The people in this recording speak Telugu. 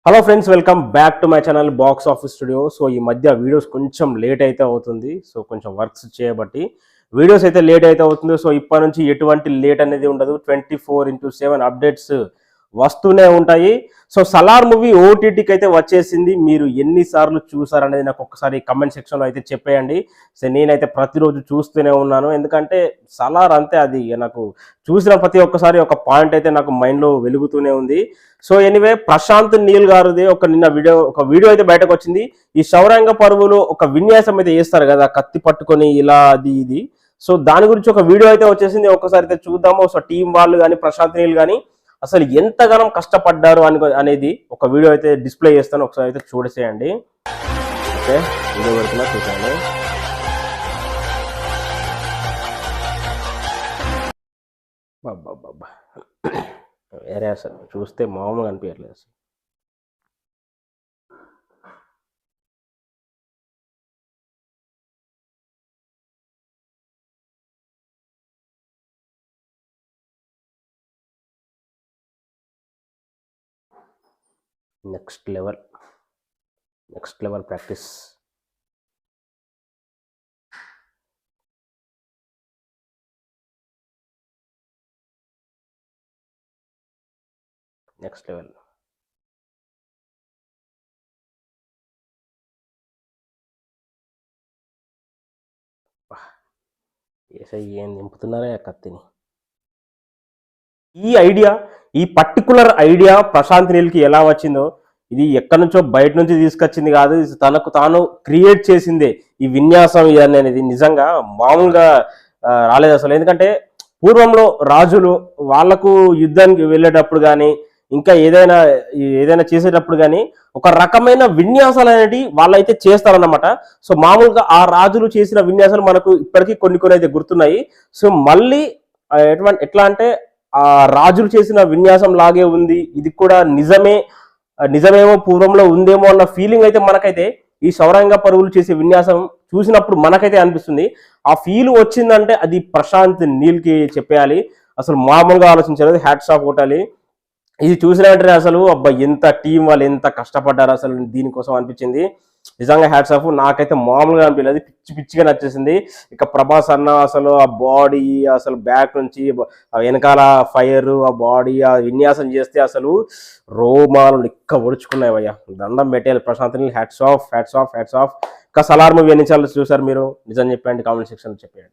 Hello friends, welcome back to my channel box office studio. So ఈ మధ్య వీడియోస్ కొంచెం లేట్ అయితే అవుతుంది. సో కొంచెం వర్క్స్ చేయబట్టి వీడియోస్ అయితే లేట్ అయితే అవుతుంది. సో ఇప్పటి నుంచి ఎటువంటి లేట్ అనేది ఉండదు. 24/7 అప్డేట్స్ వస్తూనే ఉంటాయి. సో సలార్ మూవీ ఓటీటీకి అయితే వచ్చేసింది. మీరు ఎన్నిసార్లు చూసారనేది నాకు ఒకసారి కమెంట్ సెక్షన్లో అయితే చెప్పేయండి. సో నేనైతే ప్రతిరోజు చూస్తూనే ఉన్నాను. ఎందుకంటే సలార్ అంతే, అది నాకు చూసిన ప్రతి ఒక్కసారి ఒక పాయింట్ అయితే నాకు మైండ్లో వెలుగుతూనే ఉంది. సో ఎనీవే, ప్రశాంత్ నీల్ గారిది నిన్న ఒక వీడియో అయితే బయటకు వచ్చింది. ఈ శౌర్యాంగ పరువులు ఒక విన్యాసం అయితే చేస్తారు కదా, కత్తి పట్టుకొని ఇలా అది ఇది. సో దాని గురించి ఒక వీడియో అయితే వచ్చేసింది. ఒకసారి అయితే చూద్దాము. సో టీం వాళ్ళు కానీ ప్రశాంత్ నీల్ కానీ అసలు ఎంతగానో కష్టపడ్డారు అనేది ఒక వీడియో అయితే డిస్ప్లే చేస్తాను. ఒకసారి అయితే చూడసేయండి. ఓకే, వీడియో పెడుతున్నా, చూసాను. బాబా వేరే అసలు చూస్తే మామూలుగా అనిపించట్లేదు అసలు. Next level practice. Next level. ఏం నింపుతున్నారా ఆ కత్తిని. ఈ పర్టికులర్ ఐడియా ప్రశాంత్ నీల్కి ఎలా వచ్చిందో, ఇది ఎక్కడి నుంచో బయట నుంచి తీసుకొచ్చింది కాదు, ఇది తనకు తాను క్రియేట్ చేసిందే. ఈ విన్యాసం ఇవన్నీ అనేది నిజంగా మామూలుగా రాలేదు అసలు. ఎందుకంటే పూర్వంలో రాజులు వాళ్లకు యుద్ధానికి వెళ్ళేటప్పుడు కానీ ఇంకా ఏదైనా చేసేటప్పుడు కానీ ఒక రకమైన విన్యాసాలు అనేవి వాళ్ళైతే చేస్తారన్నమాట. సో మామూలుగా ఆ రాజులు చేసిన విన్యాసాలు మనకు ఇప్పటికీ కొన్ని అయితే గుర్తున్నాయి. సో మళ్ళీ ఎట్లా అంటే ఆ రాజులు చేసిన విన్యాసం లాగే ఉంది, ఇది కూడా నిజమేమో పూర్వంలో ఉందేమో అన్న ఫీలింగ్ అయితే మనకైతే ఈ శౌర్యాంగ పరువులు చేసే విన్యాసం చూసినప్పుడు మనకైతే అనిపిస్తుంది. ఆ ఫీల్ వచ్చిందంటే అది ప్రశాంత్ నీల్కి చెప్పేయాలి. అసలు మామూలుగా ఆలోచించలేదు, హ్యాట్స్ ఆఫ్ కొట్టాలి. ఇది చూసిన వెంటనే అసలు అబ్బా, ఎంత టీం వాళ్ళు ఎంత కష్టపడ్డారు అసలు దీనికోసం అనిపించింది. నిజంగా హ్యాట్స్ ఆఫ్. నాకైతే మామూలుగా అనిపించలేదు, పిచ్చిగా నచ్చేసింది. ఇక ప్రభాస్ అన్న అసలు ఆ బాడీ, అసలు బ్యాక్ నుంచి వెనకాల ఫైర్, ఆ బాడీ, ఆ విన్యాసం చేస్తే అసలు రోమాలు నిక్క ఒడుచుకున్నాయి. అయ్యా, దండం పెట్టేయాలి ప్రశాంత్ నీల్. Hats off. ఇంకా సలార్ మూవీ ఎన్నిసార్లు చూసారు మీరు? నిజం చెప్పండి, కామెంట్ సెక్షన్లో చెప్పండి.